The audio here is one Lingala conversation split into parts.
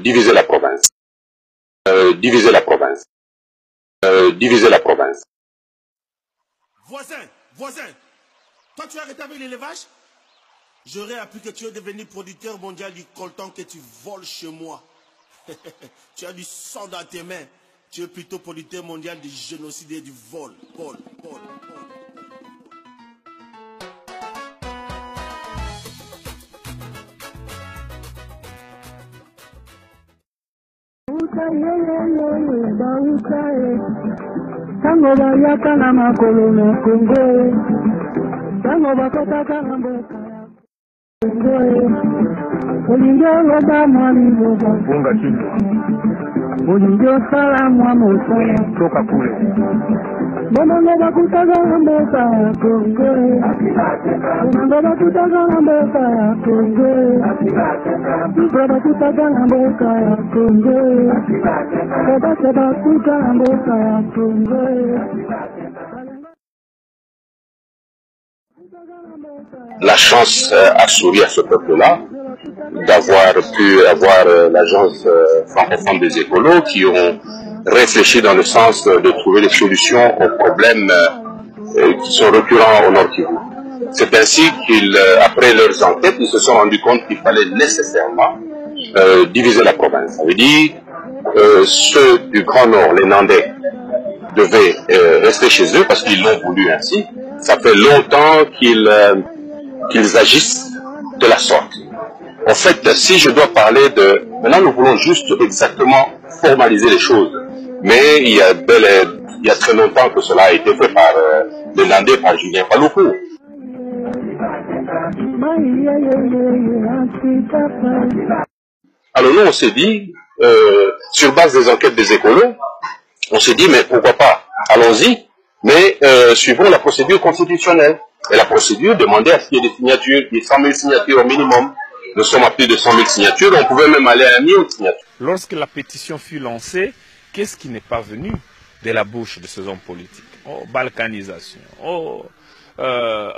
diviser la province. Diviser la province. Diviser la province. Voisin, toi tu as arrêté avec l'élevage? J'aurais appris que tu es devenu producteur mondial du coltan que tu voles chez moi. Tu as du sang dans tes mains. Tu es plutôt producteur mondial du génocide et du vol. Tango bayaka na makolo na Kongo, tango bakotaka na mboka ya Kongo, olingi oloba mwa liloba funga chini, olingi osala mwa mosala toka kule, bonongo bakutaka na mboka ya Kongo, bonongo bakutaka na mboka ya Kongo, bonongo bakutaka na mboka ya Kongo, bakutaka na mboka ya Kongo. La chance a souri à ce peuple-là d'avoir pu avoir l'agence francophone des écolos qui ont réfléchi dans le sens de trouver des solutions aux problèmes qui sont récurrents au Nord Kivu. C'est ainsi qu'après leurs enquêtes, ils se sont rendus compte qu'il fallait nécessairement diviser la province. Ça veut dire ceux du Grand Nord, les Nandais, devaient rester chez eux parce qu'ils l'ont voulu ainsi. Ça fait longtemps qu'ils agissent de la sorte. En fait, si je dois parler de... Maintenant, nous voulons juste exactement formaliser les choses. Mais il y a très longtemps que cela a été fait par les Landais, par Julien Paloukou. Alors nous, on s'est dit, sur base des enquêtes des écolos, on s'est dit, mais pourquoi pas, allons-y, mais suivons la procédure constitutionnelle. Et la procédure demandait à ce qu'il y ait des signatures, il y ait 100 000 signatures au minimum. Nous sommes à plus de 100 000 signatures, on pouvait même aller à 1 million de signatures. Lorsque la pétition fut lancée, qu'est-ce qui n'est pas venu de la bouche de ces hommes politiques? Oh, balkanisation, oh,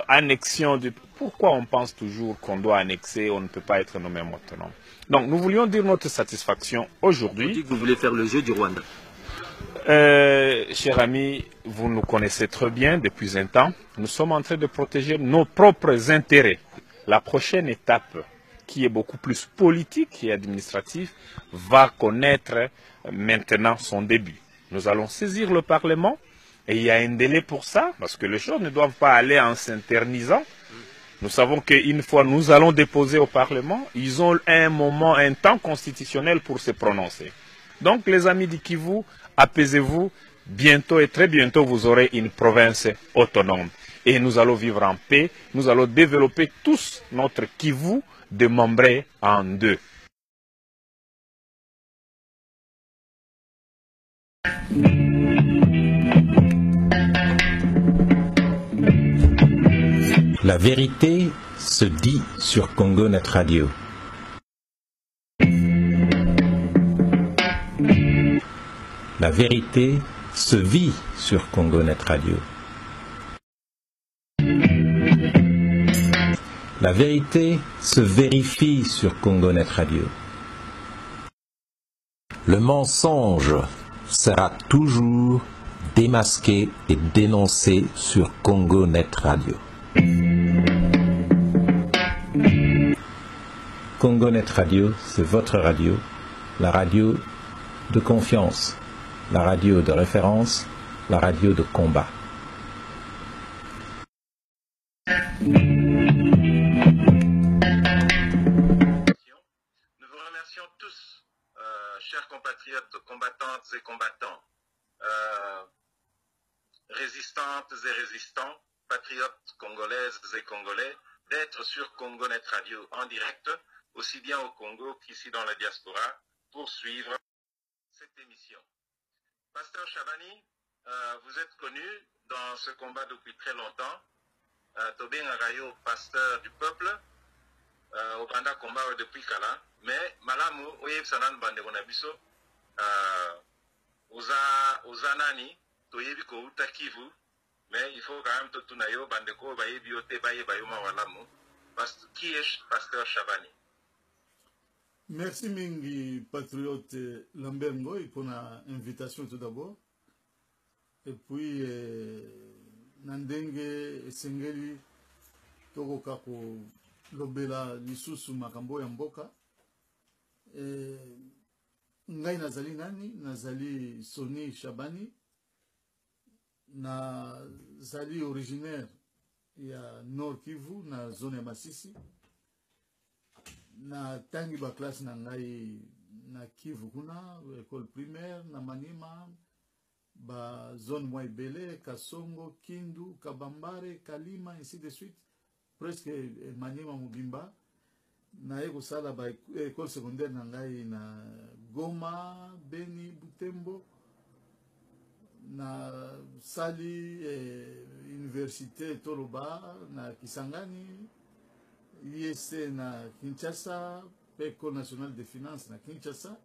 annexion du... Pourquoi on pense toujours qu'on doit annexer, on ne peut pas être nommé autonome? Donc nous voulions dire notre satisfaction aujourd'hui. Vous dites que vous voulez faire le jeu du Rwanda. Cher ami, vous nous connaissez très bien depuis un temps. Nous sommes en train de protéger nos propres intérêts. La prochaine étape, qui est beaucoup plus politique et administrative, va connaître maintenant son début. Nous allons saisir le Parlement et il y a un délai pour ça, parce que les choses ne doivent pas aller en s'internisant. Nous savons qu'une fois nous allons déposer au Parlement, ils ont un moment, un temps constitutionnel pour se prononcer. Donc les amis du Kivu, apaisez-vous, bientôt et très bientôt vous aurez une province autonome. Et nous allons vivre en paix, nous allons développer tous notre Kivu démembré en deux. La vérité se dit sur Congo Net Radio. La vérité se vit sur Congo Net Radio. La vérité se vérifie sur Congo Net Radio. Le mensonge sera toujours démasqué et dénoncé sur Congo Net Radio. Congo Net Radio, c'est votre radio, la radio de confiance, la radio de référence, la radio de combat. Nous vous remercions tous, chers compatriotes, combattantes et combattants, résistantes et résistants, patriotes congolaises et congolais, d'être sur Congo Net Radio en direct, aussi bien au Congo qu'ici dans la diaspora, pour suivre cette émission. Pasteur Chabani, vous êtes connu dans ce combat depuis très longtemps. Tobé Ngarayo, pasteur du peuple, au Banda combat depuis Kala, mais Malamu, Oyeb Sanan Bande Bonabiso, Ozanani, Toyebi Kouta Kivu, mais il faut quand même tout Tunayo, Bandeko, Bayebi Ote, Baye Bayoma Walamu. Qui est pasteur Chabani? Merci mingi patriote Lambert Ngoy pour l'invitation tout d'abord. Et puis Nandenge Sengeli Toko Kako Lobela Lisusu Makambo ya Mboka. Ngai nazali nani? Nazali Soni Shabani. Nazali originaire ya Nord Kivu na zone ya Masisi. Na tangi ba classe na ngai na Kivu kuna école primaire na Manima ba zone mwa Ibele, Kasongo, Kindu, Kabambare, Kalima ainsi de suite presque Manima Mubimba. Na eko sala ba école secondaire na ngai na Goma, Beni, Butembo. Na sali université Toloba na Kisangani. IEC na Kinshasa, École nationale de finances na Kinshasa,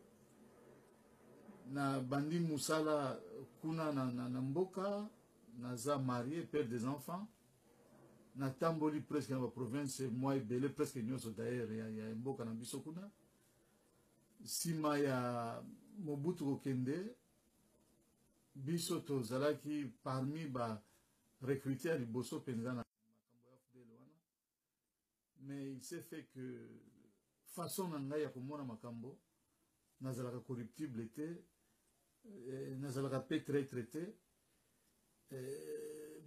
na bandi musala kuna na mboka, naza marié, père des enfants, na tamboli presque na province, moi Ibele presque nyonso d'ailleurs ya mboka na biso kuna. Sima ya Mobutu Kokende, biso tozalaki parmi ba recrutés à liboso penza na makambo ya fudele wana. Mais il s'est fait que façon nanga ya komona makambo nazalaka corruptible était nazalaka pe très traité.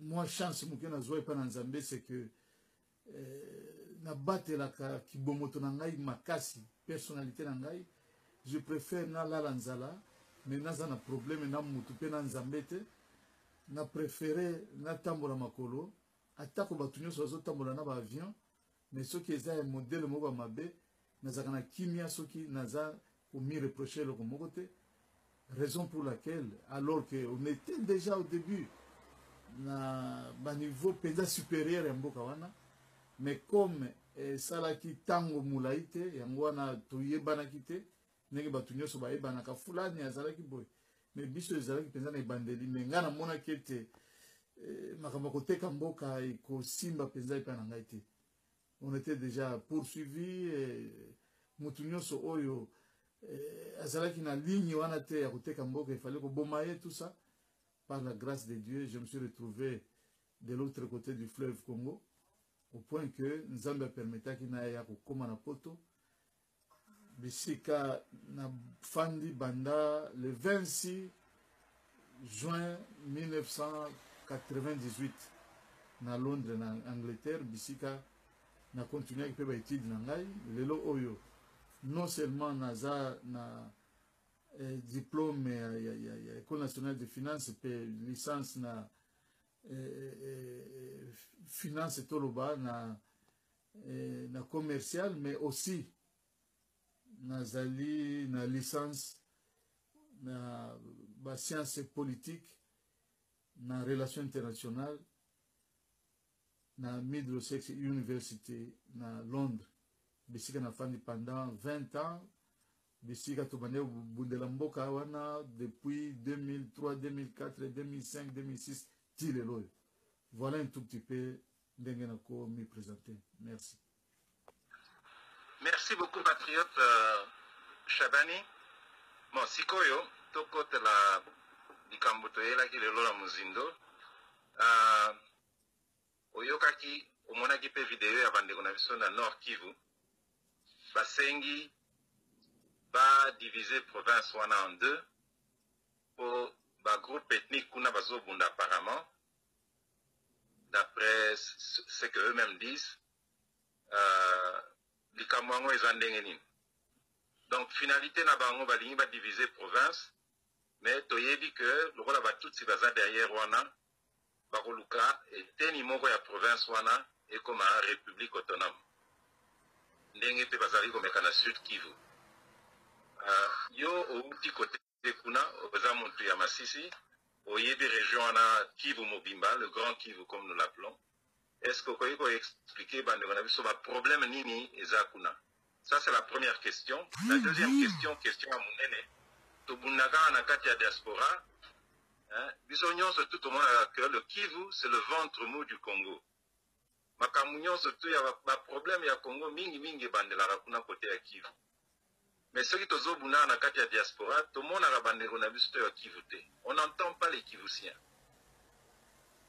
Moi chance muke nazwa pa na Nzambe c'est que na batelaka kibomoto na ngai makasi personnalité na ngai je préfère na la nzala mais naza na problème na mutu pe na Nzambe te na préféré na tambola makolo atako batu nyonso bazotambola na ba avion. Mais ce qui est un modèle moko mabe nazakana kimia soki naza ou mi reprocher le komokote, raison pour laquelle alors que on était déjà au début na ba niveau penda supérieur ya mboka wana, mais comme salaki tango mulaite yango wana toyebana kite ndenge batu nyonso bayebana ka fulani azalaki boy, mais biso ezalaki penza na ebandeli mais ngana mona kete makambo koteka mboka eko simba penza ipa na ngai te. On était déjà poursuivi mutunyoso oyo azalaki na ligne wana te ya koteka mboka, il fallait ko bomaye tout ça. Par la grâce de Dieu, je me suis retrouvé de l'autre côté du fleuve Congo au point que Nzambe permetaki na ya kokoma na poto bisika na fandi banda le 26 juin 1998 na Londres na Angleterre bisika na continuer avec les études na ngai lelo oyo non seulement naza na diplôme ya école nationale de finances pe licence na finance toloba na commercial, mais aussi nazali na licence na ba sciences politiques na relations internationales na Middlesex University na Londres. Bisika na fandi pendant 20 ans. Bisika tobane bundela mboka wana depuis 2003, 2004, 2005, 2006 tilelo. Voilà un tout petit peu ndenge nako mi présenter. Merci. Merci beaucoup patriote Shabani. Bon sikoyo toko tela dikambuto yela ki lelo la muzindo. Oyokaki omonaki pe video ya bandeko na biso na Nord Kivu basengi ba diviser province wana en deux pour ba groupe ethnique kuna bazobunda apparemment d'après ce que eux-mêmes disent likambo yango eza ndenge nini. Donc finalité na bango balingi ba diviser province mais toyebi que lokola batutsi baza derrière wana bakoluka eteni moko ya province wana ekoma république autonome ndenge pe bazali komeka na Sud Kivu. Yo outi kote kuna oza muntu ya Masisi oyebi région wana Kivu Mobimba, le grand Kivu comme nous l'appelons. Est-ce que vous pouvez expliquer sur le problème nini eza kuna? Ça c'est la première question. La deuxième question à Mounene. Tobunaga na kati ya diaspora. Biso nyonso tout le monde que le Kivu c'est le ventre mou du Congo. Makamu nyonso tout ya ba problème ya Congo mingi bandelaka kuna côté ya Kivu. Mais ceux qui sont dans la diaspora, tout le monde a un Kivu. On n'entend pas les Kivusiens.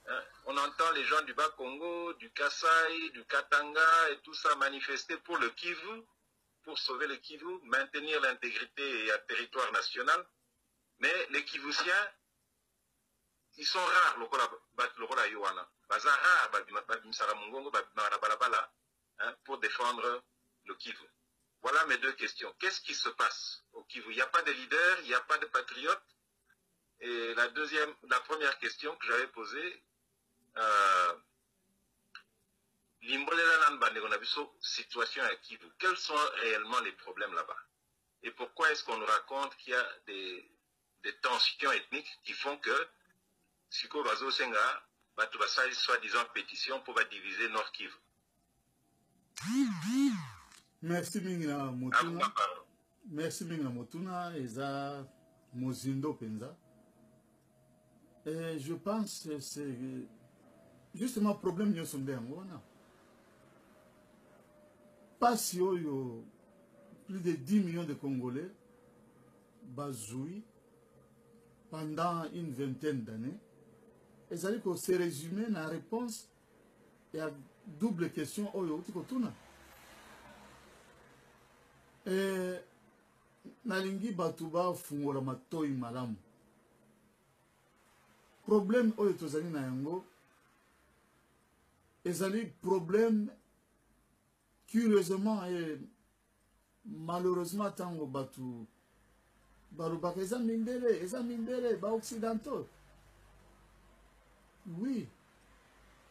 Hein? On entend les gens du Bas-Congo, du Kasaï, du Katanga et tout ça manifester pour le Kivu, pour sauver le Kivu, maintenir l'intégrité et un territoire national. Mais les Kivusiens, ils sont rares, pour défendre le Kivu. Voilà mes deux questions. Qu'est-ce qui se passe au Kivu? Il n'y a pas de leader, il n'y a pas de patriote. Et la première question que j'avais posée, situation à Kivu. Quels sont réellement les problèmes là-bas? Et pourquoi est-ce qu'on nous raconte qu'il y a des tensions ethniques qui font que Siko Bazo Senga va soi-disant pétition pour diviser Nord Kivu? Merci Mingina Motuna. Merci Mingina Motuna. Eza Mozindo Penza. Et je pense que c'est justement le problème de Sondé Angona. Pas si plus de 10 millions de Congolais bazoui pendant une vingtaine d'années. Et ça veut dire que c'est résumé dans la réponse et à double question Oyo Tikotuna. Et nalingi batuba fungola matoi malamu. Problème oyo tozali na yango ezali problème curieusement et malheureusement tango batu balobaka eza mindele ba occidentaux. Oui,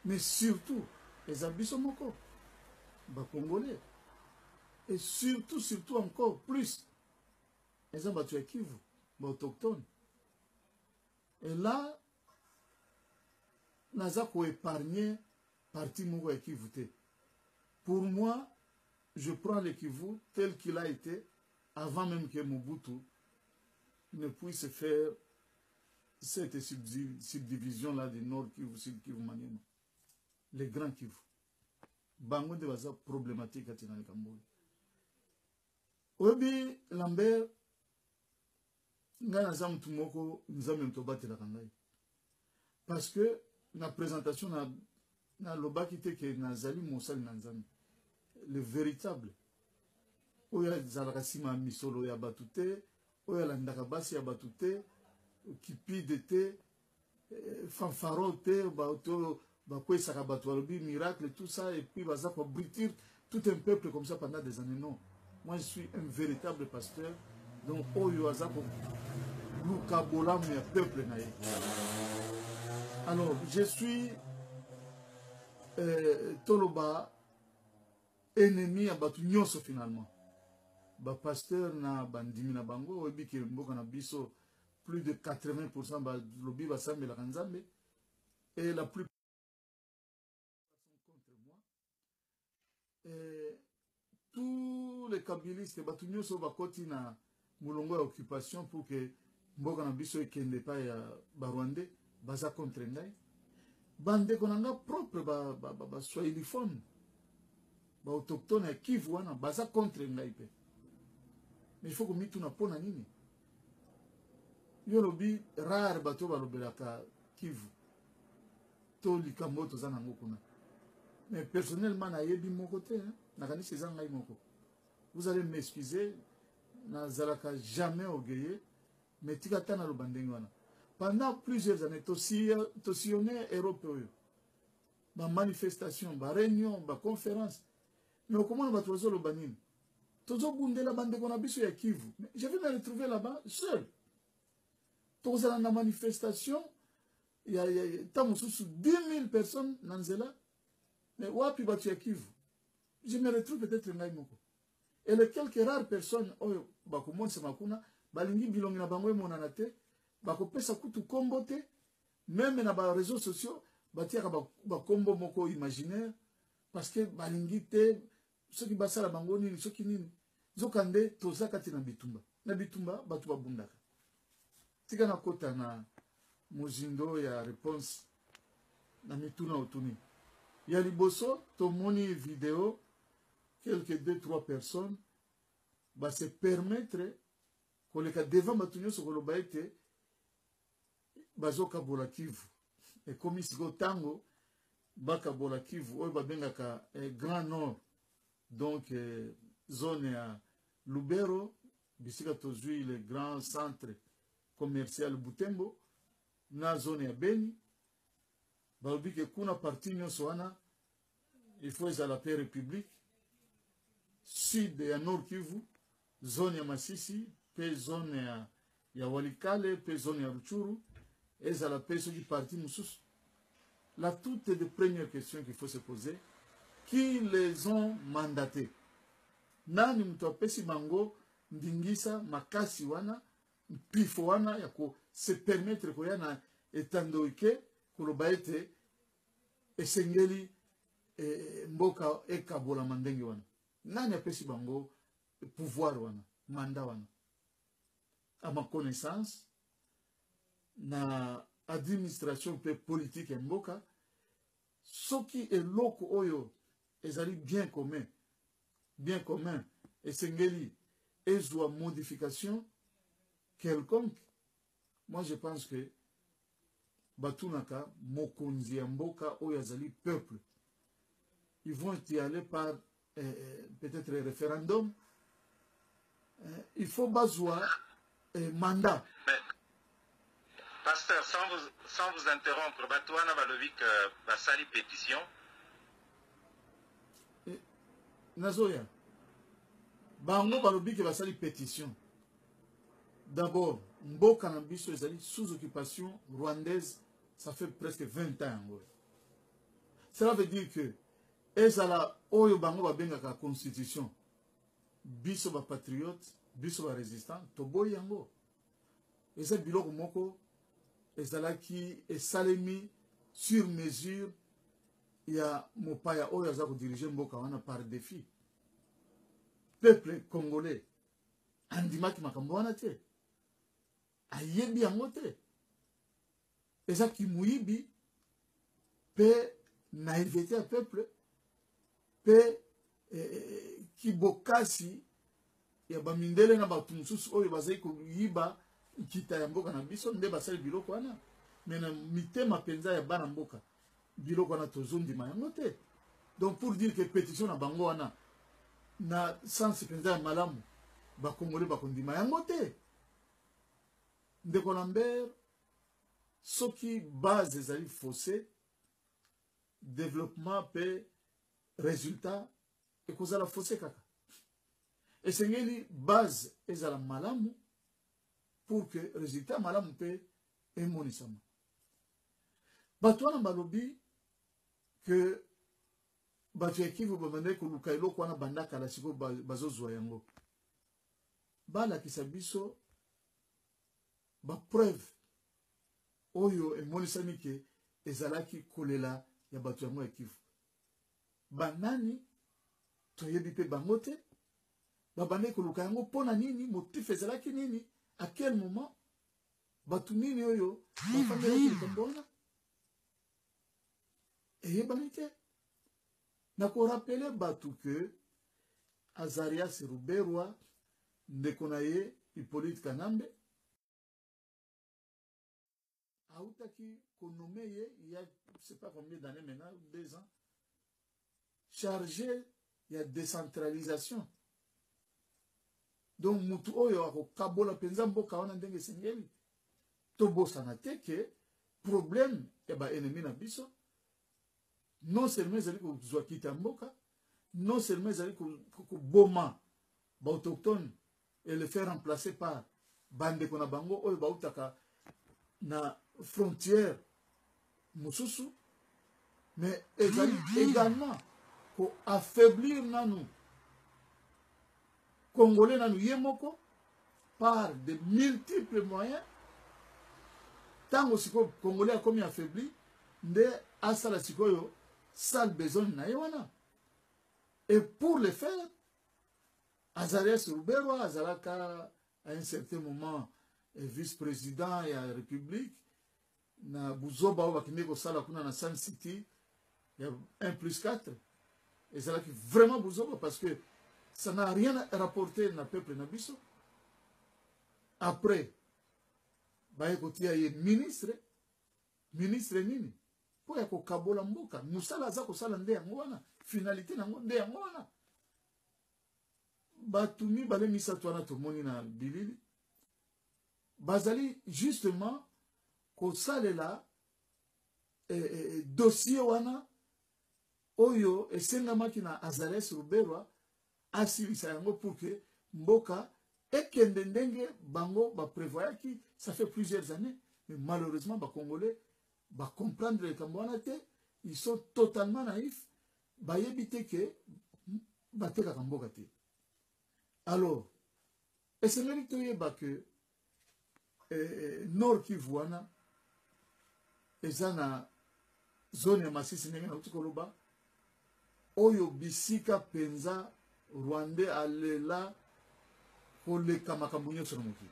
mais surtout eza biso moko ba congolais. Et surtout encore plus, les gens battus à Kivu, autochtones. Et là, nous avons épargné partie de Kivu. Pour moi, je prends le Kivu tel qu'il a été avant même que Mobutu ne puisse faire cette subdivision-là du Nord Kivu, Sud Kivu, Maniema. Les grands Kivu. Bango de Baza problématique à Tinali Kambouli. Obi Lambert ngana zamu tumoko nzambe mtobate la kangai parce que na présentation na lobaki te ke nazali mosali na nzambe le véritable oya zalaka sima misolo ya batute oya landaka basi ya batute kipide te fanfaro te bato bakwesaka bato alobi miracle tout ça et puis baza ko britir tout un peuple comme ça pendant des années. Non. Moi, je suis un véritable pasteur. Donc, Oyo Azako, Lukabola, mon peuple naïf. Alors, je suis Toloba, ennemi à Batu Nyoso finalement. Ba pasteur na bandimi na bango, obi ke mboka na biso, plus de 80% ba lobi ba sambe la kanzambe, et la plupart sont contre moi. Et tous les kabylistes batu nyonso bakoti na mulongo ya occupation pour que mboka na biso ekende pa ya barwandais baza contre ngai bande konanga propre ba swahiliphone ba autochtone ya Kivu wana baza contre ngai pe. Mais il faut que mituna pona nini yo lobi rare bato balobelaka Kivu to likambo toza nango kuna. Mais personnellement nayebi mon côté vous allez m'excuser, nazalaka jamais orgueilleux, mais tikatana lo bandengwana. Pendant plusieurs années, tosionné européen, ma manifestation, ma réunion, ma conférence, mais comment on va trouver le banin? Tozo bunde la bande qu'on a biso ya Kivu. Je vais me retrouver là-bas seul. Tozo la manifestation, il y a tant sous 10 000 personnes nanzela, mais wapi batu ya Kivu. Je me retrouve peut-être ngai moko. Et les quelques rares personnes oyo bakomonisa makuna balingi bilongi na bango monana te bakopesa kutu kombo te même na ba réseaux sociaux batiaka ba kombo moko imaginaire parce que balingi te soki basala bango nini soki nini zokande tozaka te na bitumba batu babundaka tika na kota na mozindo ya réponse na mituna otuni ya liboso tomoni vidéo quelques 2-3 personnes va se permettre koleka devant bato nyonso koloba ete bazokabola Kivu ekomi sikoyo ntango bakabola Kivu oyo babengaka Grand Nord, donc zone ya Lubero bisika tozwi le grand centre commercial Butembo na zone ya Beni, balobi ke kuna parti nyonso wana il faut ezala pe république. Sud ya Nord Kivu, zone ya Masisi pe zone ya Walikale pe zone ya Ruchuru ezala pe soki parti mosusu. Là, toutes les premières questions qu'il faut se poser: qui les ont mandatés? Nani mtu apesi bango ndingisa makasi wana mpifo wana ya ko se permettre ko yana etandoike koloba ete esengeli mboka ekabola mandenge wana? Nani apesi bango pouvoir wana, mandat wana? À ma connaissance, na administration pe politique mboka, soki eloko oyo ezali bien commun, esengeli ezwa modification quelconque, moi je pense que batunaka mokonzi ya mboka oyo azali peuple, ils vont y aller par peut-être référendum. Il faut bazwa mandat. Pasteur, sans vous interrompre, Batouana Valovik Basali pétition. Nazoya, bango Valovik Basali pétition. D'abord, Mboka Nambiso ezali sous occupation rwandaise, ça fait presque 20 ans. Cela veut dire que ezala oyo bango babengaka constitution, biso ba patriote, biso ba résistant, toboyi yango. Eza biloko moko ezalaki esalemi sur mesure ya mopaya oyo aza kodirige mboka wana par défi. Peuple congolais andimaki makambo wana te, ayebi yango te, eza kimuyibi pe naivete ya peuple pe kibokasi ya bamindele na bato mosusu oyo bazali koyiba kita ya mboka na biso nde basali biloko wana. Mena mitema penza ya bana mboka biloko wana tozondima yango te. Donc pour dire que pétition na bango wana na sens penza ya malamu bakongole bakondima yango te. Ndeko Lambert, soki base ezali faussé, développement pe résultat ekozala faussé kaka. Esengeli base ezala malamu pour que résultat malamu pe emonisama. Batwana balobi que batu ya Kivu babande koluka eloko wana bandaka la siko bazozwa yango. Bala kisabiso ba preuve oyo emonisami ke ezalaki kolela ya batu yango ya Kivu. Banani toyebi pe bango te, babande koluka yango pona nini, motif ezalaki nini, à quel moment, batu nini oyo bafandelaki likambo wana eyebani te. Nako rappele batu ke Azarias Ruberwa ndeko na ye Hippolyte Kanambe autaki konome ye il y a je sais pas combien d'années maintenant, 2 ans, chargé ya décentralisation. Donc mutu oyo akokabola penza mboka wana ndenge sengeli tobosana te ke problème ya ba ennemi na biso non seulement ezali kozwa kita mboka, non seulement ezali koboma ba autochtone et le faire remplacer par bandeko na bango oyo bautaka na frontière mosusu, mais ezali également ko affaiblir nanu Congolais nanu yemoko par de multiples moyens. Tango siko Congolais a comme affaibli, nde asala sikoyo sale besoin na yewana. Et pour le faire, Azarias Ruberwa azalaka à un certain moment vice-président ya République na Buzoba oba kineko sala kuna na Sun City, il y a 1+4. Et c'est là que vraiment Buzoba parce que ça n'a rien à rapporter dans le peuple Nabiso. Après, il y a un ministre nini. Pour y avoir Kabola Mboka, Moussala Zako Salande Angwana, finalité Nangonde Angwana. Batumi Bale Misatwana Tomoni na Bilili. Bazali, justement, ko salela dossier wana oyo esengama na Azares Ruberwa asilisa yango pour que mboka ekende ndenge bango ba prévoyaki ça fait plusieurs années mais malheureusement ba Congolais ba comprendre le wana te ils sont totalement naïfs ba yebite que ba teka mboka te alors esengeli toyeba que Nord Kivu wana eza na zone ya Masisi ndenge na utikoloba oyo bisika penza Rwandais alela koleka makambo nyonso na mokili.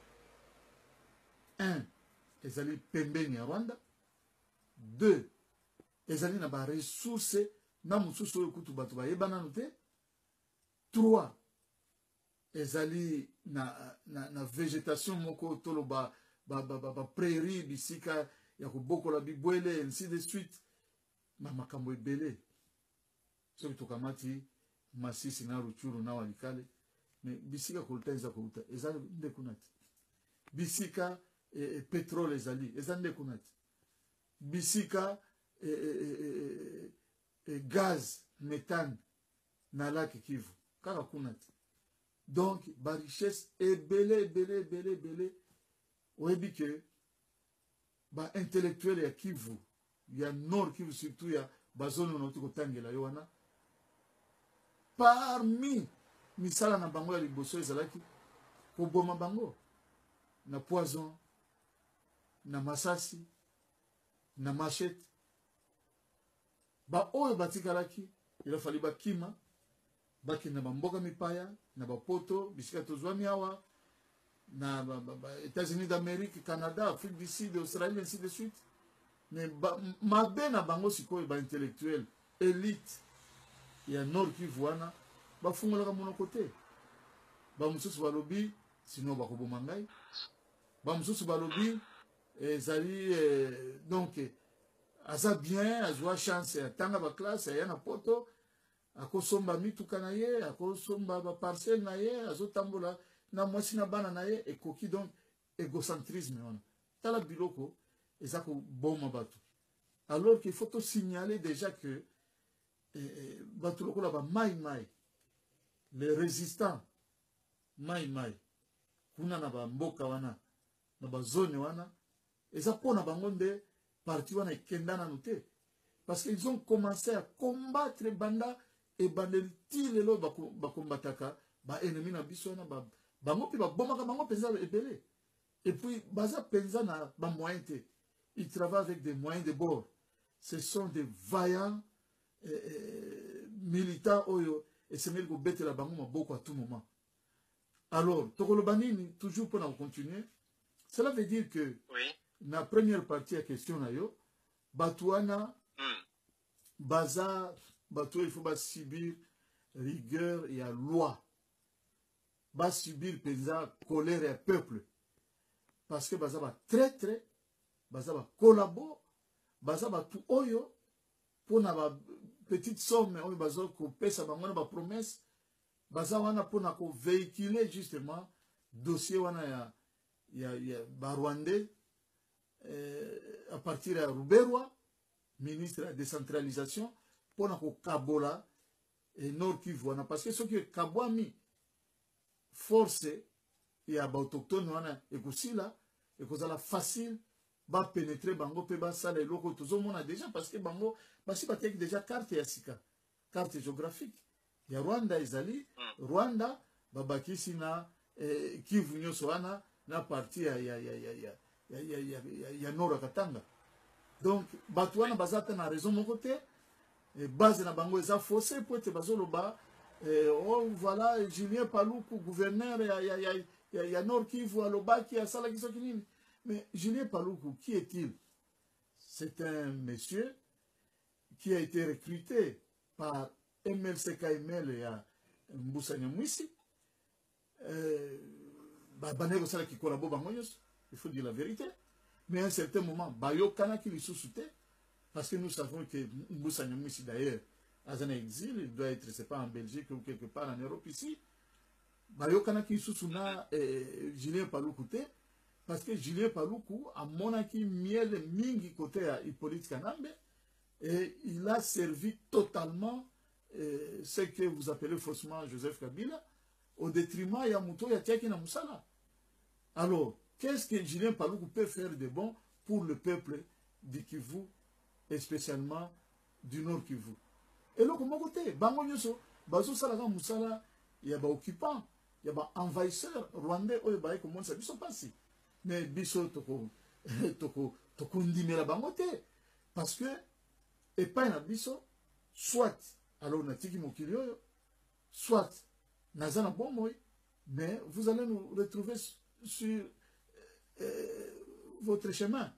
1 ezali pembeni ya Rwanda. 2 ezali na ba ressources na mosusu oyo kutu bato bayebana no te. 3 ezali na végétation moko toloba ba prairie bisika ya kobokola bibwele ainsi de suite ma makambo ebele soki tokamati Masisi na Ruchuru na Walikale mais bisika kolta eza koluta eza nde kunati bisika pétrole ezali eza nde kunati bisika gaz méthane na lac Kivu kaka kunati donc ba richesse ebele oyebi ke ba intellectuel ya Kivu ya Nord Kivu surtout ya bazone na tuko tangela yo wana parmi misala na bango ya liboso ezalaki koboma bango na poison na masasi na machette ba oyo batikalaki il fallait bakima bakina bamboka mipaya na bapoto bisika tozwami awa na États-Unis d'Amérique, Canada, Afrique du Sud, Australie, ainsi de suite. Mais mabe na bango sikoyo ba intellectuel élite ya Nord Kivu wana ba fungola mono côté. Ba mususu balobi sinon ba koboma ngai. Ba mususu balobi ezali donc aza bien azwa chance tanga ba classe ya na poto akosomba mituka na ye akosomba ba parcelle na ye azotambola na mwasi na bana na ye ekoki donc égocentrisme wana tala biloko ezako boma bato alors qu'il faut signaler déjà que bato lokola ba mai les résistants mai kuna na ba mboka wana na ba zone wana eza pona bango nde parti wana ekendana note parce qu'ils ont commencé à combattre banda et bandel ti lelo ba combataka ba ennemi na biso na ba bango pe ba bomaka bango penza ebele et puis baza penza na ba moyen te ils travaillent avec des moyens de bord ce sont des vaillants militants oyo et c'est mieux que bête la bango maboko à tout moment alors tokolobanini toujours pour continuer cela veut dire que oui. Na première partie à question na yo batouana baza bateau il faut pas subir rigueur et à loi va subir penza colère et peuple parce que baza ba traître baza ba collabo baza ba tout oyo pour na ba petite somme oyo baza ko pesa bango na ba promesse baza wana pour na ko véhiculer justement dossier wana ya ba Rwandais à partir de Ruberwa ministre de la décentralisation pour na ko kabola et Nord Kivu wana parce que ce qui kabwami force ya ba autochtone wana ekosila ekozala facile ba pénétrer bango pe ba sala eloko tozomona déjà parce que bango basi bateki déjà carte ya sika carte géographique ya Rwanda ezali Rwanda babakisi na Kivu nyonso wana na partie ya Nord Katanga donc bato wana bazata na raison moko te base na bango eza faussé pour te bazoloba oh voilà Julien Paluku gouverneur ya Nord Kivu alobaki asala kiso kinini mais Julien Paluku qui est-il? C'est un monsieur qui a été recruté par MLCKML Mbusa Nyamwisi, Bané Rosala qui collabore Bangonyos, il faut dire la vérité. Mais à un certain moment, Bayo Kana qui lui sous-soutait, parce que nous savons que Mbusa Nyamwisi d'ailleurs, dans un exil, il doit être, c'est pas en Belgique ou quelque part en Europe ici. Bayo Kana qui sous-souna Julien Paloukou, parce que Julien Paloukou a monaki miel mingi côté à Hippolyte Kanambe, et il a servi totalement ce que vous appelez faussement Joseph Kabila, au détriment de Yamuto Yatiaki Namusala. Alors, qu'est-ce que Julien Paloukou peut faire de bon pour le peuple du Kivu, et spécialement du Nord Kivu? Et là, comment côté Bango Nyoso, Bazo Salaga Moussala, il y a des occupants, il y a des envahisseurs rwandais, comment ça sont passés. Mais Bisso Toko Ndimela Bangote, parce que, et pas un Bisso, soit, alors Natiki Mokilio, soit, Nazana Bomboy, mais vous allez nous retrouver sur votre chemin.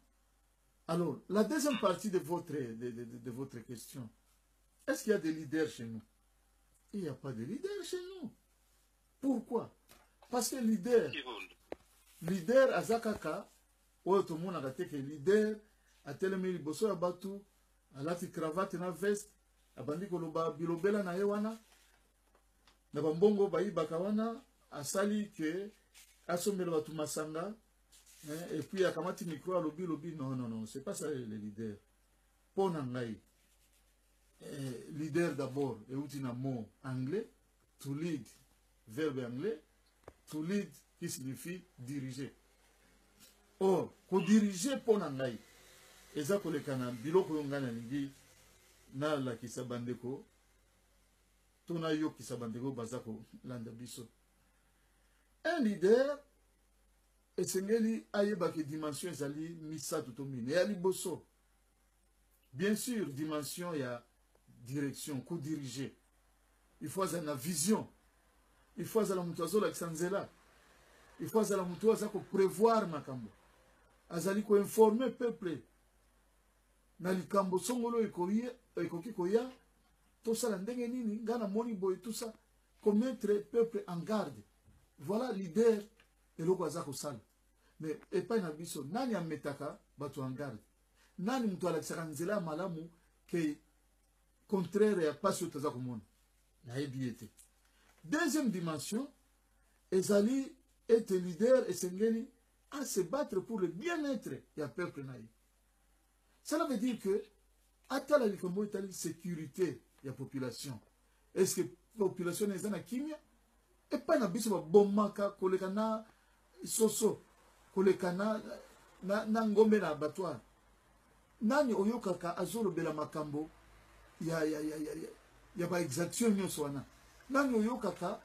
Alors, la deuxième partie de votre question, est-ce qu'il y a des leaders chez nous? Il n'y a pas de leaders chez nous. Pourquoi? Parce que leader Azakaka, ou tout le monde a dit que leader, a tellement mis bosso à batou, a la cravate na veste, a bandi koloba bilobela na yewana, na bambongo bayi bakawana, a sali que, a sommet batu masanga, et puis a kamati micro à lobby. Non, c'est pas ça le leader. Ponangai. Leader d'abord, et où un mot anglais, to lead, verbe anglais, to lead qui signifie diriger. Or, ko diriger ponangai, et ça pour les canaux, biloko yongana nigi, na la kisabandeko, tona yo kisabandeko bazako landa biso. Un leader, et sengeli ayeba ke dimension ezali misa tutomine, et ali boso. Bien sûr, dimension il y a direction, co-diriger. Il faut avoir une vision. Il faut avoir une mutuazo la xanzela. Il faut avoir une mutuazo ko prévoir makambo. Azali ko informer peuple. Na likambo songolo ekoki koya to sala ndenge nini ngana moni boy tout ça ko mettre peuple en garde. Voilà leader et loko azako sala. Mais et pas na biso nani ametaka batu en garde. Nani mtu alakisaka malamu ke contraire à pas sur taza komona na ebiete. Deuxième dimension, ezali être leader et sengeli à se battre pour le bien-être du peuple naï. Cela veut dire que atala likambo itali sécurité de la population. Est-ce que la population est en kimia et pas na biso ba bomaka kolekana soso kolekana na ngombe na abattoir. Nani oyokaka azolo bela makambo ya ba exaction nyonso wana. Nani oyokaka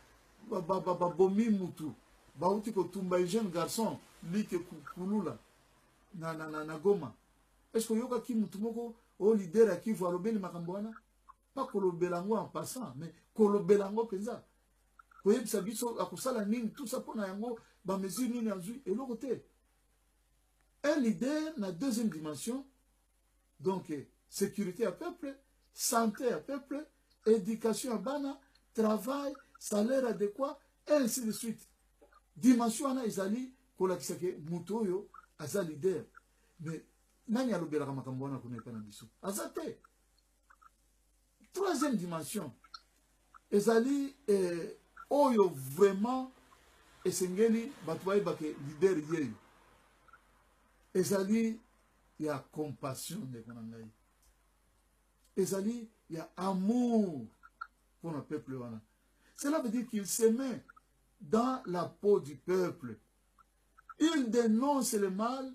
ba bomi mutu ba uti ko tumba jeune garçon like kulula na Goma. Est-ce que yoka ki mutu moko o leader a ki vo alobeli makambo wana? Pas kolobela ngo en passant, mais kolobela ngo penza. Koyebisa biso akosala nini tout ça pona yango ba mesure nini azui et l'autre côté. Un leader na deuxième dimension. Donc, sécurité à peuple, santé à peuple, éducation à bana, travail, salaire adéquat, et ainsi de suite. Dimension ana izali, kola kisake mutoyo, aza leader. Mais, nani alobela makambo wana kuna ipana biso? Azate. Troisième dimension, ezali, oyo vraiment, esengeli, batwaye bake leader yeyo. Ezali, il y a compassion de Konangaï. Ezali, il y a amour pour le peuple. Cela veut dire qu'il se met dans la peau du peuple. Il dénonce le mal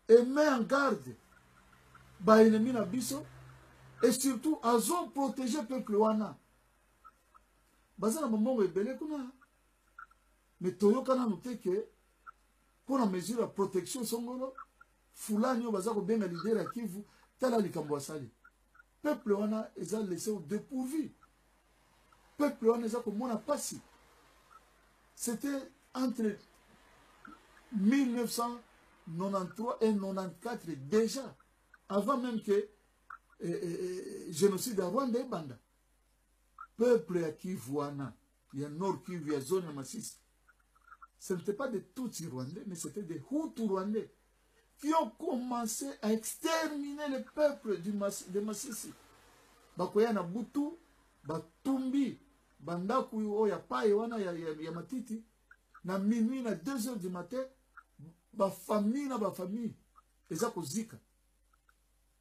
et met en garde ba ennemi na biso et surtout azo protéger le peuple wana. Bazana mamongo ebele kuna. Mais toyoka na noté que pour la mesure de protection songolo fulani baza ko benga leader ya Kivu tala likambo asali peuple wana eza laissé au dépourvu peuple wana eza ko mona pasi. C'était entre 1993 et 94 déjà avant même que génocide à Rwanda et Banda. peuple ya Kivu wana, ya Nord Kivu, ya zone ya Masisi, ce n'était pas des Tutsis rwandais, mais c'était des Hutus rwandais qui ont commencé à exterminer le peuple de Masisi. Bakoya na butu, batumbi, bandaku oyo ya paye wana ya matiti, na minuit na 2 heures du matin, famille na famille, eza kozika.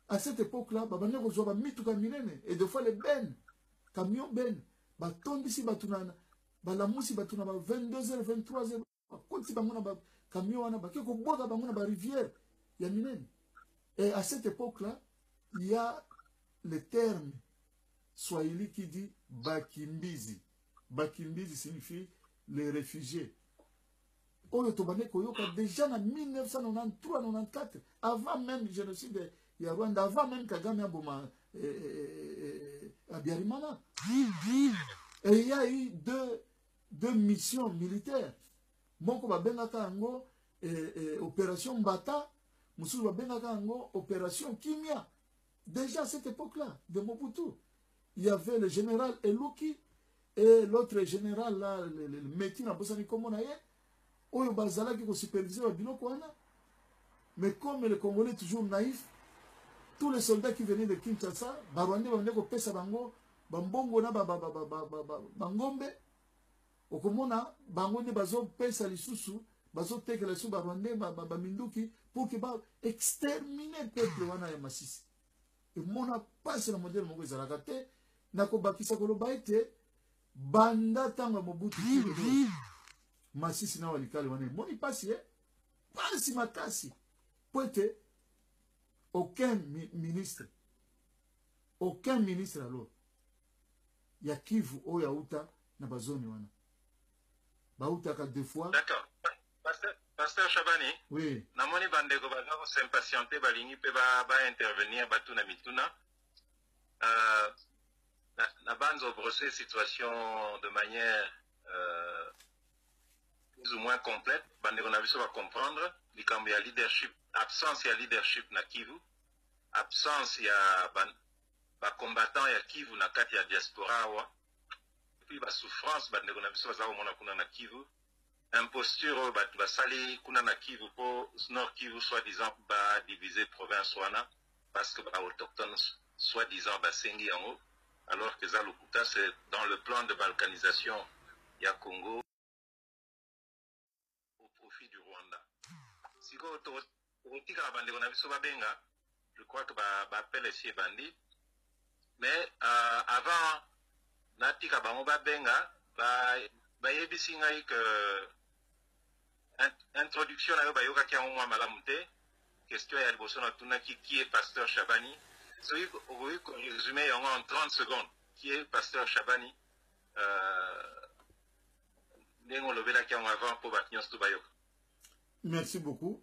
À cette époque-là, babane kozwa mituka minene, et deux fois les camion batombi si batunana, balamusi batuna 22h, 23h, konti bangona camion wana bake ko boga bangona ba rivière ya minene. Et à cette époque-là, il y a le terme swahili qui dit bakimbizi. Bakimbizi signifie les réfugiés. Oyo tobane koyoka déjà en 1993-94, avant même le génocide de Rwanda, avant même Kagame aboma Abiyarimana. Et il y a eu deux missions militaires. Moko babengaka yango opération Mbata, mususu babengaka yango opération Kimia. Déjà à cette époque-là, de Mobutu, il y avait le général Eluki et l'autre général là, le Métis na Bosani Komonaye, oyo bazalaki ko superviser wa biloko wana. Mais comme les Congolais toujours naïfs, tous les soldats qui venaient de Kinshasa, Barwandais venaient ko pesa bango, bambongo na bangombe, okomona bango ne bazo pesa lisusu, bazo teke la sou Barwandais minduki pour que ba exterminer le peuple wana ya Masisi. Et mona passe le modèle moko ezalaka te, nako bakisa koloba ete banda tanga Mobutu Masisi na walikali wana moni pasi pasi makasi poete aucun ministre alors ya Kivu oya uta na bazoni wana bauta ka 2 fois. D'accord. Pasteur Chabani, oui. Namoni bandeko baza ko s'impatienter balingi pe ba intervenir batuna mituna. Na banzo brosser situation de manière plus ou moins complète. Bandeko na biso va comprendre likambo ya leadership, absence ya leadership na Kivu, absence ya ba combattant ya Kivu na kati ya diaspora wa. Puis ba souffrance bandeko na biso baza ko mona kuna na Kivu. Imposture basali kuna na Kivu pour Nord Kivu soi-disant ba diviser province wana parce que ba autochtones soi-disant basengi yango alors que Zalukuta c'est dans le plan de balkanisation ya Congo au profit du Rwanda. Siko otika bandeko na biso babenga, je crois que ba appelle ici bandi, mais avant natika bango babenga ba yebisi ngai que introduction na yo bayoka ki yango mwa malamu te. Question ya liboso na tuna qui est Pasteur Chabani. Soki okoki koresume yango en 30 secondes. Qui est Pasteur Chabani? Ndenge olobelaki yango avant po bato nyonso to bayoka. Merci beaucoup.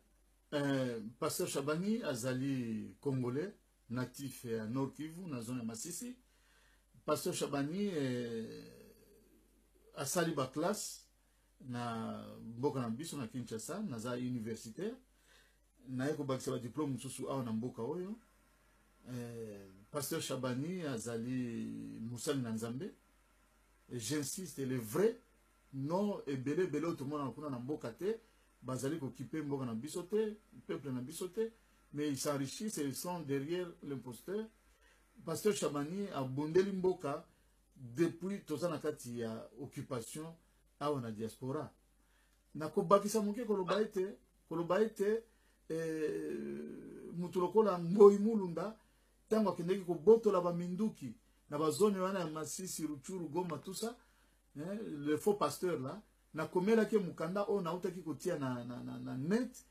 Pasteur Chabani azali congolais, natif à Nord Kivu, na zone ya Masisi. Pasteur Chabani asali ba classe na mboka na biso na Kinshasa, naza universitaire, na eko bakisa ba diplôme mususu awa na mboka oyo. Pasteur Chabani azali musali na Nzambe. J'insiste, le vrai non ebele tout le monde na mboka te, bazali ko kipe mboka na biso te, peuple na biso te, mais ils s'enrichissent et ils sont derrière l'imposteur. Pasteur Chabani a bondeli mboka depuis tozana kati ya occupation awa na diaspora. Na kobakisa moke koloba ete mutu lokola Ngoi Mulunda tango akendeki kobotola baminduki na bazone wana ya Masisi, Ruchuru, Goma, tout ça, le faux pasteur là na komela ke mukanda o na utaki kotia na net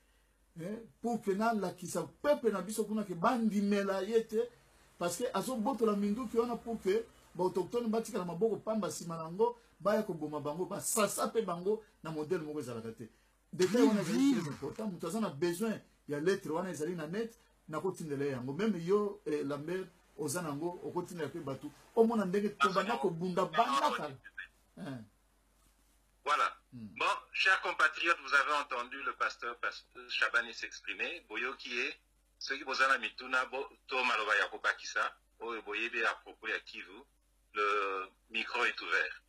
pour que na la kisa peuple na biso kuna ke bandimela yete parce que azo botola minduki wana pour que ba autochtone batika na maboko pamba sima nango baya ko boma bango ba sasa pe bango na modèle moko ezalaka te. Détail wana c'est très important. Mutu a besoin ya lettre wana ezali na net na kotindela yango même yo la mère ozanango okotindela pe batu omona ndenge tobanda ko bunda banda. Voilà. Bon, chers compatriotes, vous avez entendu le pasteur Chabani s'exprimer. Boyo qui est ce qui bozana mituna bo to maloba ya kopakisa o boyebe à propos ya Kivu. Le micro est ouvert.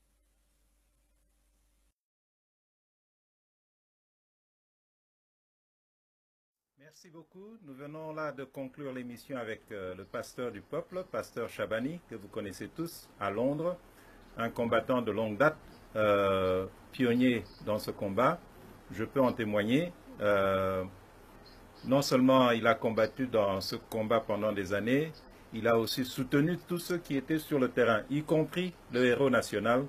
Merci beaucoup. Nous venons là de conclure l'émission avec le pasteur du peuple, pasteur Shabani, que vous connaissez tous, à Londres, un combattant de longue date, pionnier dans ce combat. Je peux en témoigner. Non seulement il a combattu dans ce combat pendant des années, il a aussi soutenu tous ceux qui étaient sur le terrain, y compris le héros national,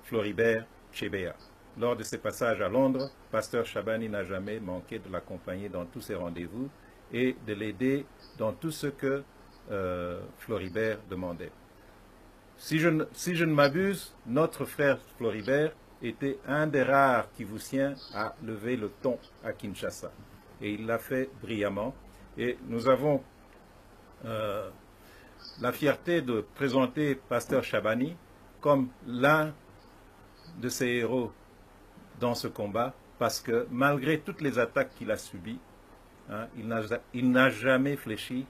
Floribert Chebeya. Lors de ses passages à Londres, pasteur Shabani n'a jamais manqué de l'accompagner dans tous ses rendez-vous et de l'aider dans tout ce que Floribert demandait. Si je ne m'abuse, notre frère Floribert était un des rares Kivusiens à lever le ton à Kinshasa. Et il l'a fait brillamment. Et nous avons la fierté de présenter pasteur Shabani comme l'un de ses héros dans ce combat, parce que malgré toutes les attaques qu'il a subies, hein, il n'a jamais fléchi,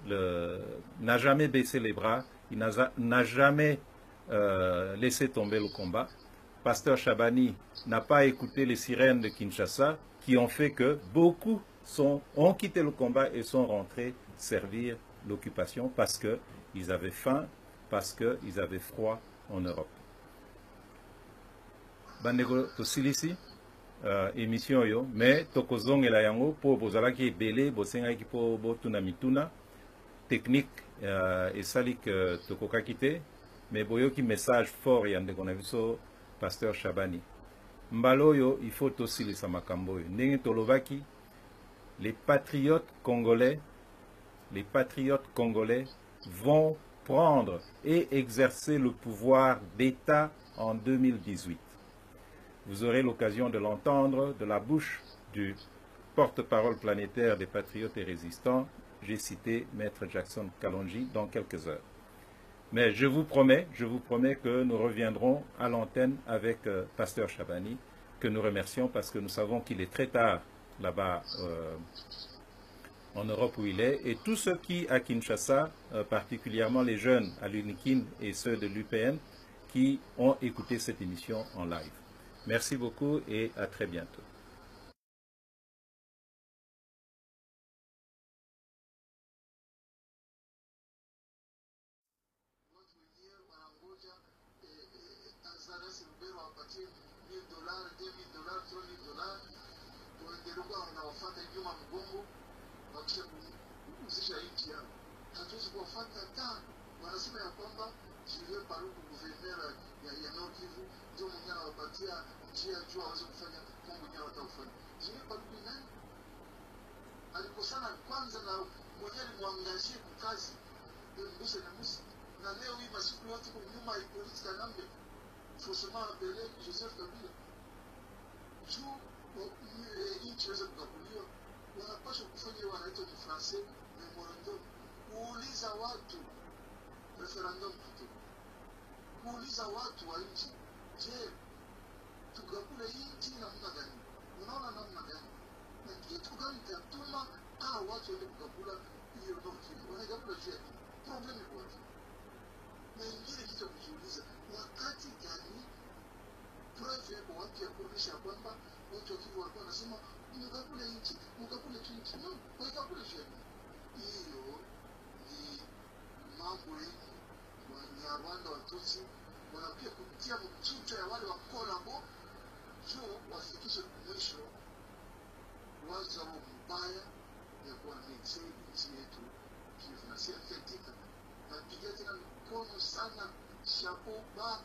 n'a jamais baissé les bras, il n'a jamais laissé tomber le combat. Pasteur Shabani n'a pas écouté les sirènes de Kinshasa qui ont fait que beaucoup ont quitté le combat et sont rentrés servir l'occupation parce qu'ils avaient faim, parce qu'ils avaient froid en Europe. Bandeko tosilisi émission yo, mais tokozongela yango po bozalaki ebele bosengaki po botuna mituna technique esali ke tokokaki te, mais boyoki message fort ya ndeko na biso pasteur Shabani. Mbala oyo il faut tosilisa makambo oyo ndenge tolobaki, les patriotes congolais vont prendre et exercer le pouvoir d'État en 2018. Vous aurez l'occasion de l'entendre de la bouche du porte-parole planétaire des patriotes et résistants. J'ai cité Maître Jackson Kalonji dans quelques heures. Mais je vous promets que nous reviendrons à l'antenne avec pasteur Shabani, que nous remercions parce que nous savons qu'il est très tard là-bas en Europe où il est. Et tous ceux qui, à Kinshasa, particulièrement les jeunes à l'UNIKIN et ceux de l'UPN, qui ont écouté cette émission en live. Merci beaucoup et à très bientôt. Wanasema ya kwamba Julien Paluku guverneur ya Nord Kivu ndio mwenye anawapatia njia juu aweze kufanya Kongo yenyewe watafanya. Julien Paluku ni nani? Alikosana kwanza na mwenye alimwangazie kukazi Mbuse na Musi, na leo hii masiku yote kwa nyuma ya polisi Kanambe faussement appelé Joseph Kabila juu nchi iweze kukaguliwa, wanapaswa kufanya wanaitwa ni Francais memorandum, kuuliza watu referendum kitu, kuuliza watu wa nchi, je, tukakule nchi namna gani? Unaona namna gani? Na kitu gani kitatuma hao watu wende kukakula hiyo Nord Kivu? Wanakakula je? Problemi kwa watu. Na ingine kitu ya kujiuliza, wakati gani prove kwa watu ya kuonyesha kwamba watu wa Kivu walikuwa wanasema mkakule nchi, mkakule tu nchi. No, wakakule je? Hiyo ni mambo yenye Wanyarwanda Watutsi wanakuja kutia mchicha ya wale wa Kolabo juu wafikishe mwisho wazo mbaya ya kuanexia nchi yetu Kivu. Na si afiatika napigia tena mkono sana shapo ba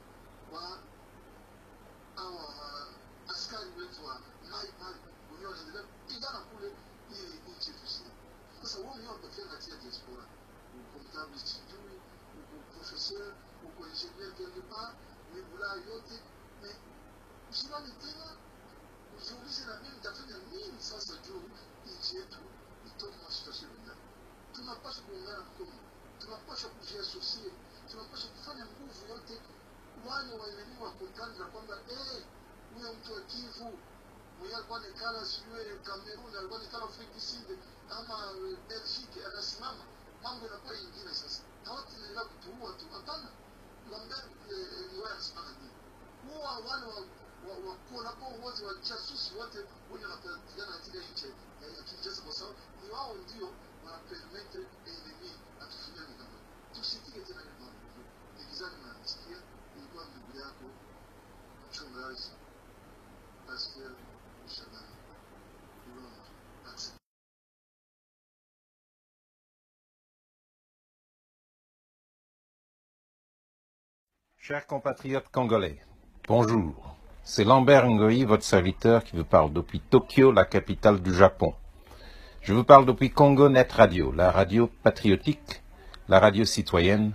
wa awa askari wetu wa Mai wenyewe wanaendelea kupigana kule ili nchi yetu si. Sasa wao wenyewe wapatia katika diaspora comptable sijui, uko professeur, uko ingénieur quelque part, mibula yote, mais usimame tena, ujiulize na mimi nitafanya nini sasa juu nchi yetu itoke na situation ndani. Tunapaswa kuungana mkono, tunapaswa kujiasosie, tunapaswa kufanya nguvu yote, wale waelemi wa kutandra kwamba huyo mtu wa Kivu mwenye alikuwa nekala sijue Cameroon, alikuwa nekala Afrika Kusini ama Belgique, anasimama mambo yanakuwa ingine sasa. Hawataendelea kutuua tu, hapana. Chers compatriotes congolais, bonjour. C'est Lambert Ngoyi, votre serviteur, qui vous parle depuis Tokyo, la capitale du Japon. Je vous parle depuis Congo Net Radio, la radio patriotique, la radio citoyenne.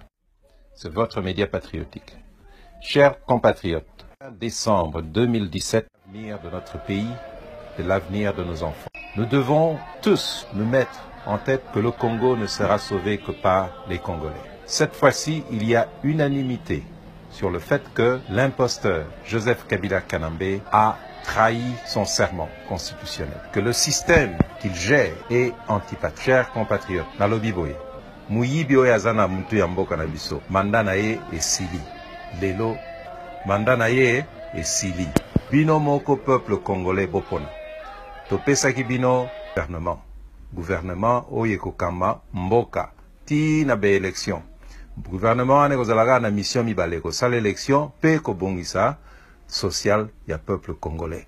C'est votre média patriotique. Chers compatriotes, décembre 2017, l'avenir de notre pays et l'avenir de nos enfants. Nous devons tous nous mettre en tête que le Congo ne sera sauvé que par les Congolais. Cette fois-ci, il y a unanimité sur le fait que l'imposteur Joseph Kabila Kanambe a trahi son serment constitutionnel, que le système qu'il gère est antipatriote. Chers compatriotes, nalobi boye, muyibi oyo aza na mutu ya mboka na biso, manda na ye esili. Lelo, manda na ye esili. Bino moko peuple congolais bopona. Topesaki bino gouvernement oyo ekokamba mboka ti na be élection. Gouvernement ane kozalaka na mission mibale kosala élection pe kobongisa social ya peuple congolais.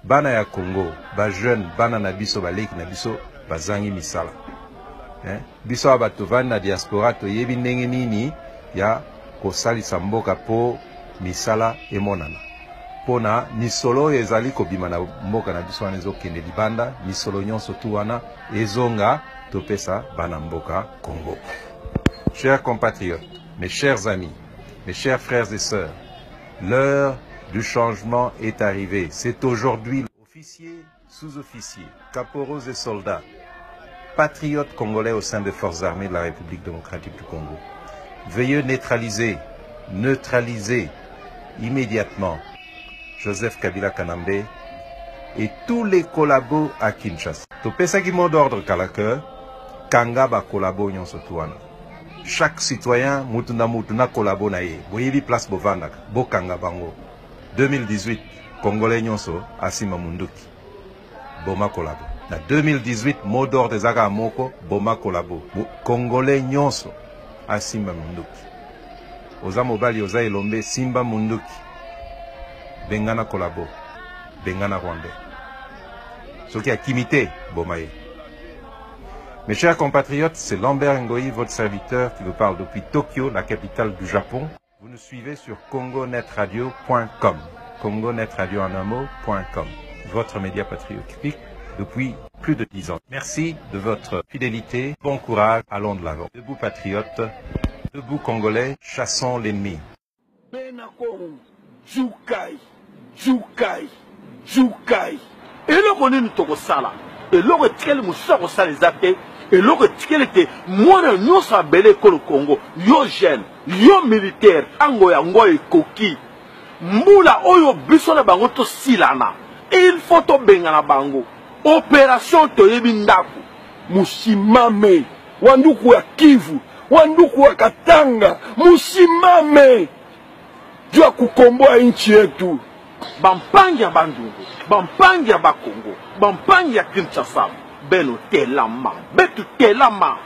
Bana ya Congo, ba jeune, bana na biso baleki na biso bazangi misala. Biso abatovani na diaspora toyebi ndenge nini ya kosalisa mboka po misala emonana. Pona misolo ezali kobima na mboka na biso wana ezokende libanda, misolo nyonso tu wana ezonga topesa bana mboka Congo. Chers compatriotes, mes chers amis, mes chers frères et sœurs, l'heure du changement est arrivée. C'est aujourd'hui officiers, sous-officiers, caporaux et soldats, patriotes congolais au sein des forces armées de la République démocratique du Congo. Veuillez neutraliser immédiatement Joseph Kabila Kanambe et tous les collabos à Kinshasa. Topesa ki mot d'ordre kalaka, kanga ba collabo nyonso tuana. Chaque citoyen mutuna collabo na ye. Boyebi place bovandaka, bokanga bango. 2018, Congolais nyonso asima munduki. Boma collabo. Na 2018, mot d'ordre ezaka moko, boma collabo. Congolais nyonso asima munduki. Oza mobali oza elombe simba munduki. Bengana collabo. Bengana rwandais. Soki akimite, bomaye. Mes chers compatriotes, c'est Lambert Ngoyi, votre serviteur, qui vous parle depuis Tokyo, la capitale du Japon. Vous nous suivez sur congonetradio.com, congonetradio en un mot.com, votre média patriotique depuis plus de 10 ans. Merci de votre fidélité, bon courage, allons de l'avant. Debout patriotes, debout congolais, chassons l'ennemi. Eloko tikeli musa ko saliza te eloko tikeli te mwana nyonso abele ekolo Congo yo jeune yo militaire ango yango ekoki mbula oyo biso na bango to silana il faut to bengana bango opération toyebi ndako musimame wanduku ya Kivu wanduku wa Katanga musimame jua kukomboa nchi yetu bampangi ya bandungu bampangi ya bakongo bampangi ya Kinshasa beno telama betu telama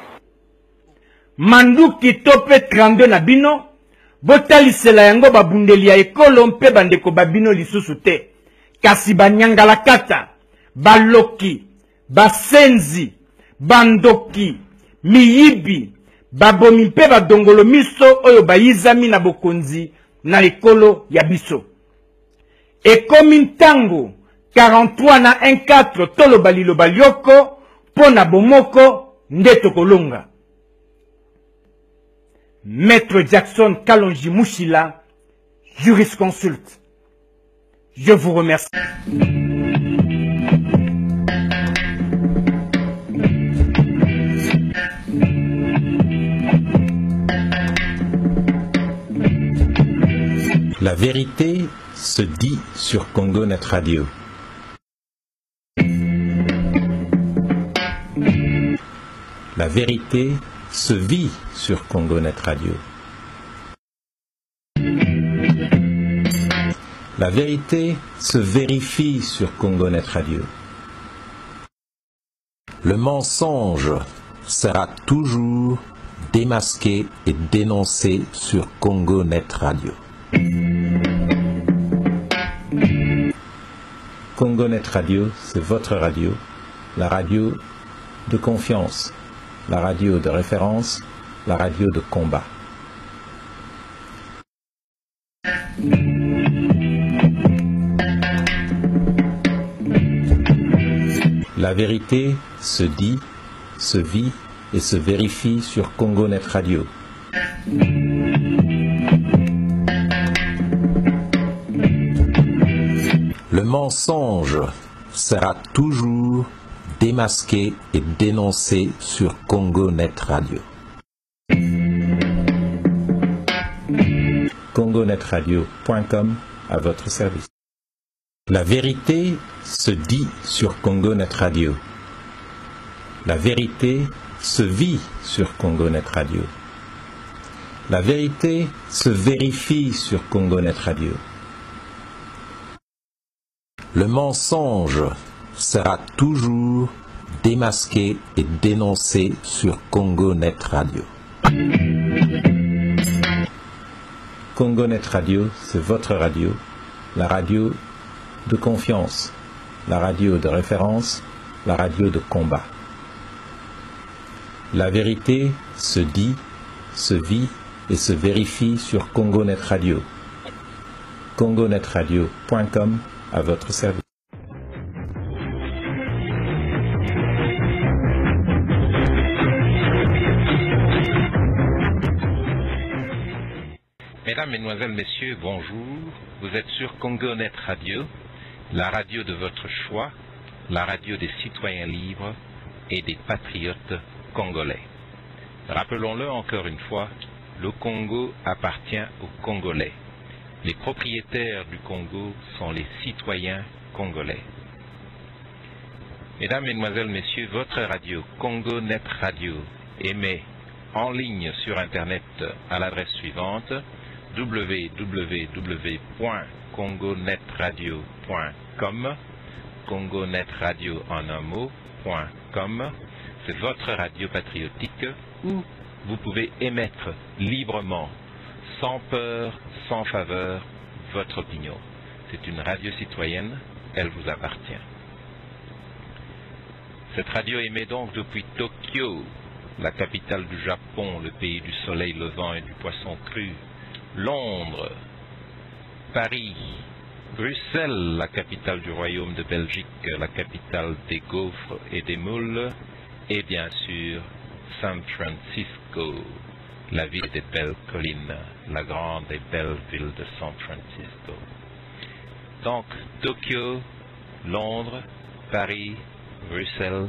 manduki tope 32 na bino botalisela yango babundeli ya ekolo mpe bandeko babino lisusu te kasi banyangala kata baloki basenzi bandoki miyibi babomi mpe badongolo miso oyo bayizami na bokonzi na ekolo ya biso ekomi ntango 43 na 14 toloba liloba lioko pona bomoko nde tokolonga. Maître Jackson Kalonji Mouchila, jurisconsulte. Je vous remercie. La vérité se dit sur Congo Net Radio. La vérité se vit sur Congo Net Radio. La vérité se vérifie sur Congo-Net Radio. Le mensonge sera toujours démasqué et dénoncé sur Congo-Net Radio. Congo-Net Radio, c'est votre radio, la radio de confiance, la radio de référence, la radio de combat. La vérité se dit, se vit et se vérifie sur Congo-Net Radio. Le mensonge sera toujours démasqué et dénoncé sur Congo-Net Radio. CongoNetRadio.com à votre service. La vérité se dit sur Congo-Net Radio. La vérité se vit sur Congo-Net Radio. La vérité se vérifie sur Congo-Net Radio. Le mensonge sera toujours démasqué et dénoncé sur Congo-Net Radio. Congo-Net Radio, c'est votre radio, la radio de confiance, la radio de référence, la radio de combat. La vérité se dit, se vit et se vérifie sur Congo-Net Radio. CongoNetRadio.com à votre service. Mesdames, Mesdemoiselles, Messieurs, bonjour. Vous êtes sur Congo-Net Radio, la radio de votre choix, la radio des citoyens libres et des patriotes congolais. Rappelons-le encore une fois, le Congo appartient aux Congolais. Les propriétaires du Congo sont les citoyens congolais. Mesdames, Mesdemoiselles, Messieurs, votre radio, Congo-Net Radio, émet en ligne sur Internet à l'adresse suivante www.congonetradio.com, Congo-Net Radio en un mot.com. C'est votre radio patriotique où vous pouvez émettre librement, sans peur, sans faveur, votre opinion. C'est une radio citoyenne, elle vous appartient. Cette radio émet donc depuis Tokyo, la capitale du Japon, le pays du soleil levant et du poisson cru, Londres, Paris, Bruxelles, la capitale du royaume de Belgique, la capitale des gaufres et des moules, et bien sûr San Francisco, la ville des belles collines, la grande et belle ville de San Francisco. Donc Tokyo, Londres, Paris, Bruxelles,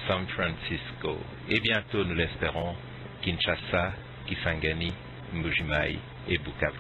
San Francisco, et bientôt, nous l'espérons, Kinshasa, Kisangani, Mbujimayi et Bukavu.